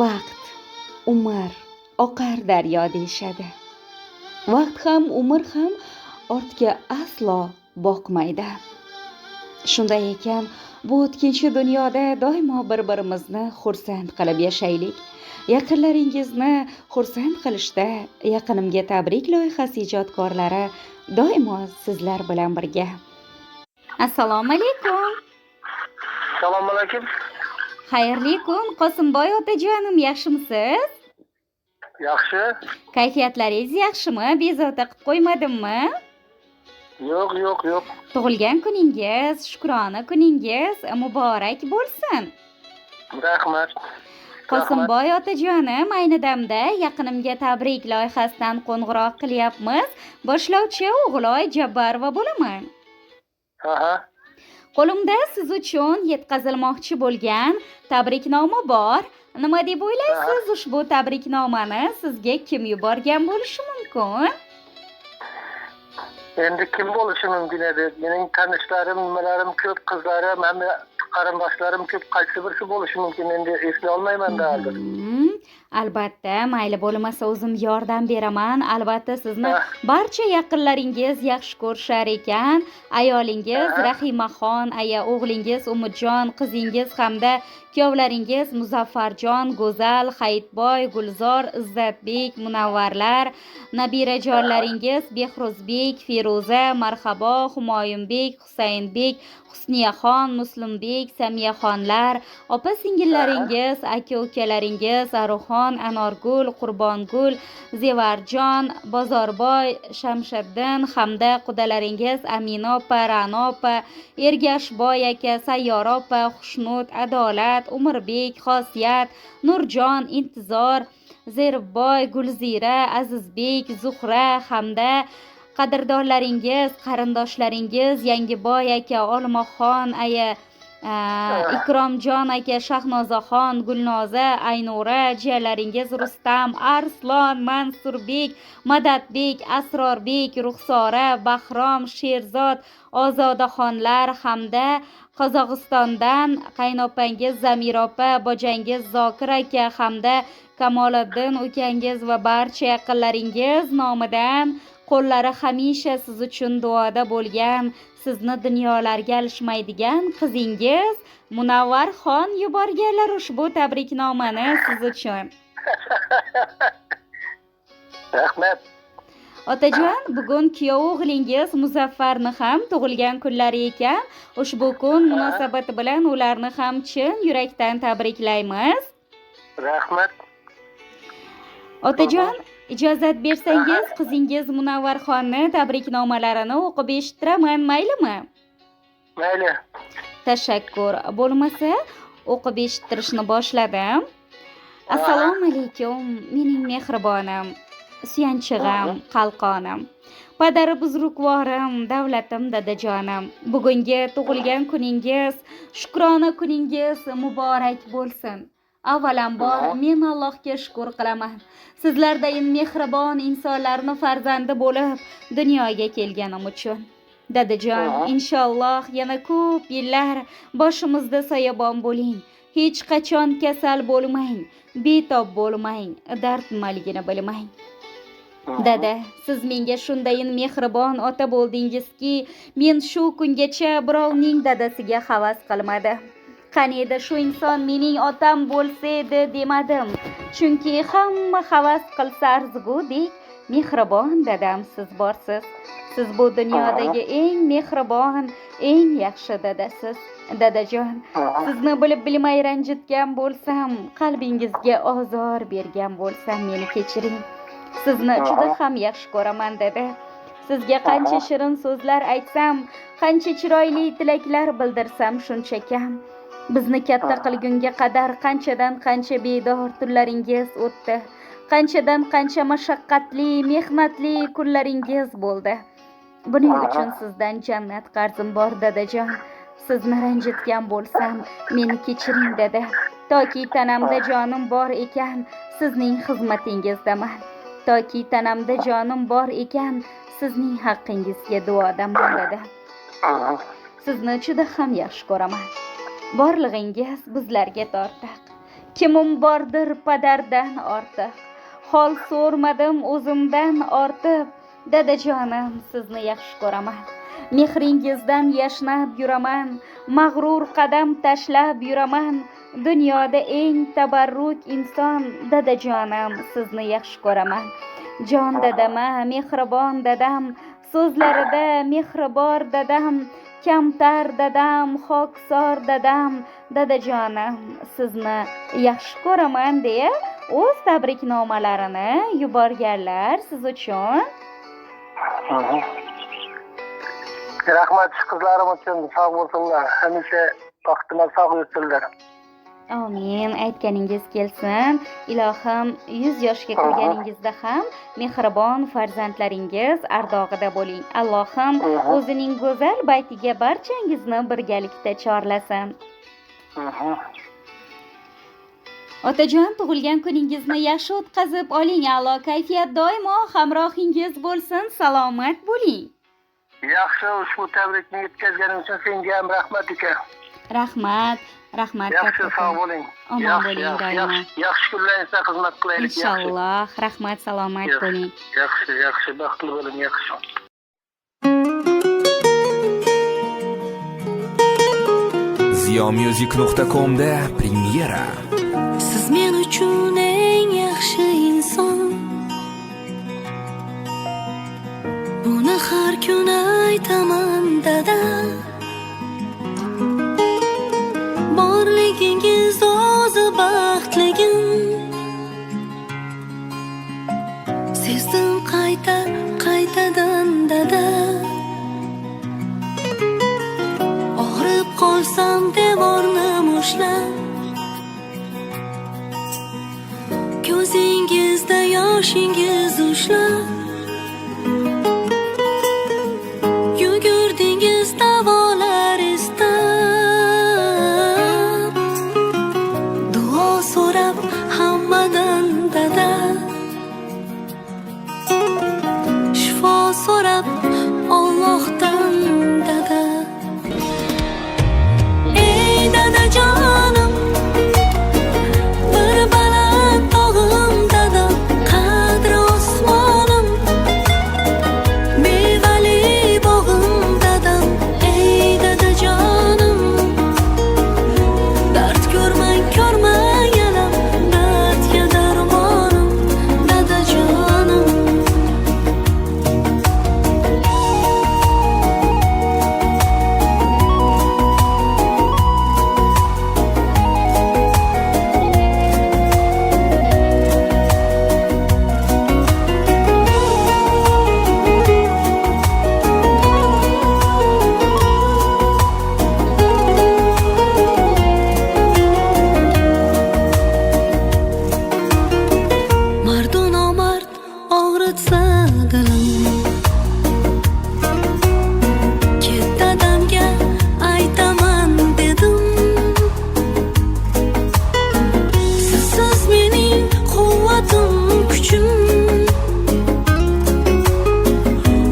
Vaqt, umr oqar daryo deyishadi. Vaqt ham, umr ham ortga aslo boqmaydi. Shunday ekan, bu o'tkinchi dunyoda doimo bir-birimizni xursand qilib yashaylik. Yaqinlaringizni xursand qilishda Yaqinimga tabrik loyihasi ijodkorlari doimo sizlar bilan birga. Assalomu alaykum. Assalomu alaykum. Xayrli kun, Qosimboy otajonim, yaxshimisiz? Yaxshi. Kayfiyatlaringiz yaxshimi? Bezovta qilib qo'ymadimmi? Yo'q. Tug'ilgan kuningiz, shukrona kuningiz muborak bo'lsin. Rahmat. Qosimboy otajonim, ayni damda Yaqinimga tabrik loyihasidan qo'ng'iroq qilyapmiz. Boshlovchi O'g'iloy Jabbarova bo'laman. Aha. Qo'limda siz uchun yetkazilmoqchi bo'lgan tabriknoma bor. Nima deb o'ylaysiz? Ushbu tabriknomani sizga kim yuborgan bo'lishi mumkin? Endi kim bo'lishi mumkin edi? Mening tanishlarim, nimalarim ko'p, qizlarim, hamma qarindoshlarim ko'p, qaysi birisi bo'lishi mumkin? Endi eslay olmayman-da hozir. Albatta, mayli bo'lmasa o'zim yordam beraman. Albatta sizni barcha yaqinlaringiz yaxshi ko'rishar ekan. Ayolingiz Rahimaxon, o'g'lingiz Umidjon, qizingiz hamda kuyovlaringiz Muzaffarjon, Go'zal, Hayitboy, Gulzor, Izzatbek, Munavvarlar, nabirajonlaringiz Behruzbek, Feruza, Marhabo, Humoyunbek, Husaynbek, Husniyaxon, Muslimbek, Samiyaxonlar, opa-singillaringiz, aka-ukalaringiz Aruxon, Anorgul, Qurbongul, Zevarjon, Bozorboy, Shamshiddin hamda qudalaringiz Amina opa, Ra'no opa, Ergashboy aka, Sayyora opa, Xushnud, Adolat, Umirbek, Xosiyat, Nurjon, Intizor, Zeribboy, Gulzira, Azizbek, Zuhra hamda qadrdonlaringiz, qarindoshlaringiz Yangiboy aka, Olmaxon Ikromjon aka, Shahnozaxon, Gulnoza, Aynura, jiyalaringiz Rustam, Arslon, Mansurbek, Madadbek, Asrorbek, Ruxsora, Bahrom, Sherzod, Ozodaxonlar hamda Qozog'istondan qaynopangiz Zamira opa, bojangiz Zokir aka hamda Kamoliddin ukangiz va barcha yaqinlaringiz nomidan qo'llari hamisha siz uchun duoda bo'lgan, sizni dunyolarga alishmaydigan qizingiz Munavvarxon yuborganlar ushbu tabriknomani siz uchun. Rahmat. Otajon, bugun kuyov o'g'lingiz Muzaffarni ham tug'ilgan kunlari ekan. Ushbu kun munosabati bilan ularni ham chin yurakdan tabriklaymiz. Rahmat. Otajon, ijozat bersangiz, qizingiz Munavvarxonni tabriknomalarini o'qib eshittiraman, maylimi? Mayli. Tashakkur. Bo'lmasa, o'qib eshittirishni boshladim. Assalomu alaykum, mening mehribonim, suyanchig'im, qalqonim, padari buzrukvorim, davlatim, dadajonim. Bugungi tug'ilgan kuningiz, shukrona kuningiz muborak bo'lsin. Avvalambor men Allohga shukr qilaman. Sizlardayin mehribon insonlarning farzandi bo'lib dunyoga kelganim uchun. Dadajon, inshaalloh yana ko'p yillar boshimizda soyabon bo'ling. Hech qachon kasal bo'lmang, betob bo'lmang, dard nimaligini bilmang. Dada, siz menga shundayin mehribon ota bo'ldingizki, men shu kungacha birovning dadasiga havas qilmadim. Qani edi shu inson mening otam bo'lsa edi demadim. Chunki hamma havas qilsa arzigudek mehribon dadam siz borsiz. Siz bu dunyodagi eng mehribon, eng yaxshi dadasiz. Dadajon, sizni bilib-bilmay ranjitgan bo'lsam, qalbingizga ozor bergan bo'lsam, meni kechiring. Sizni juda ham yaxshi ko'raman dada. Sizga qancha shirin so'zlar aytsam, qancha chiroyli tilaklar bildirsam shuncha kam. Bizni katta qilgunga qadar qanchadan qancha bedor tunlaringiz o'tdi. Qanchadan qancha mashaqqatli, mehnatli kunlaringiz bo'ldi. Buning uchun sizdan jannat qarzim bor dadajon. Sizni ranjitgan bo'lsam, meni kechiring dada. Toki tanamda jonim bor ekan, sizning xizmatingizdaman. Toki tanamda jonim bor ekan, sizning haqqingizga duodaman dada. Sizni juda ham yaxshi ko'raman. Borlig'ingiz bizlarga tortiq. Kimim bordir padardan ortiq, hol so'rmadim o'zimdan ortib. Dadajonim, sizni yaxshi ko'raman. Mehringizdan yashnab yuraman, mag'rur qadam tashlab yuraman. Dunyoda eng tabarruk inson. Dadajonim, sizni yaxshi ko'raman. Jon dadama, mehribon dadam, so'zlarida mehribor dadam, kamtar dadam, xokisor dadam. Dadajonim, sizni yaxshi ko'raman deya o'z tabriknomalarini yuborganlar siz uchun. Rahmat shu qizlarim uchun, sog' bo'lsinlar. Hamisha vaqtini sog' o'tsinlar. Amin. Aytganingiz kelsin. Ilohim 100 yoshga kirganingizda ham mehribon farzandlaringiz ardog'ida bo'ling. Allohim o'zining go'zal baytiga barchangizni birgalikda chorlasin. Otajon, tug'ilgan kuningizni yaxshi o'tkazib oling. Alloh kayfiyat doimo hamrohingiz bo'lsin. Salomat bo'ling. Yaxshi, ushbu tabrikni yetkazganing uchun senga ham rahmat aka. Rahmat. Yaxshi, sog' bo'ling. Omon bo'ling doimo. Yaxshi kunlaringizda xizmat qilaylik. Inshaalloh. Rahmat, salomat bo'ling. Yaxshi, baxtli bo'ling, yaxshi. ziyomusic.com da premyera. Siz men uchun eng yaxshi inson. Buni har kun aytaman dada. Borligingiz o'zi baxtligim. Sezdim qaytadan dada. Og'rib qolsam devorni mushlab, ko'zingizda yoshingiz ushlab, yugurdingiz davolar istab, duo so'rab hammadan dada, shifo so'rab Allohdan dada. Ey dadajonim, bir baland tog'im dadam, qadri osmonim, mevali bog'im dadam. Ey dadajonim, dard ko'rmang alam, dardga darmonim dadajonim. Mardu nomard og'ritsa dilim, ket dadamga aytaman dedim. Sizsiz mening quvvatim, kuchim.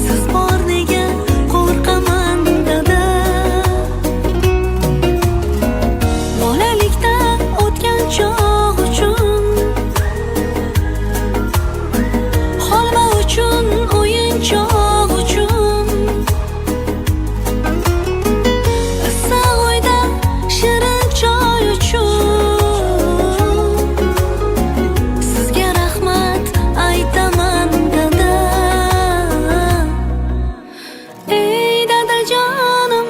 Siz bor nega qo'rqaman dada. Bolalikda o'tgan chog' uchun, holva uchun, o'yinchoq uchun, issiq uyda shirin choy uchun, sizga rahmat aytaman dada. Ey dadajonim,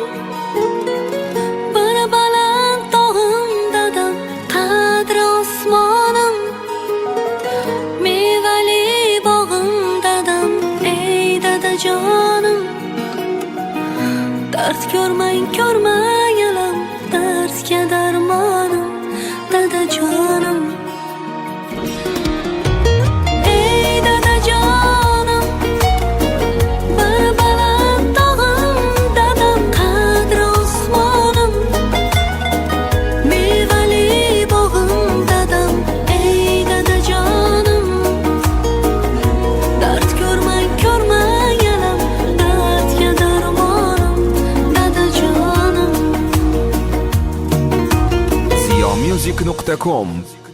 bir baland tog'im dadam, qadri osmonim, mevali bog'im dadam. Ey dadajonim, dard ko'rmang alam, dardga darmonim dadajonim. Ey dadajonim, bir baland tog'im dadam, qadri osmonim, mevali bog'im dadam. Ey dadajonim, dard ko'rmang alam, dardga darmonim dadajonim. ziyomusic.com music.com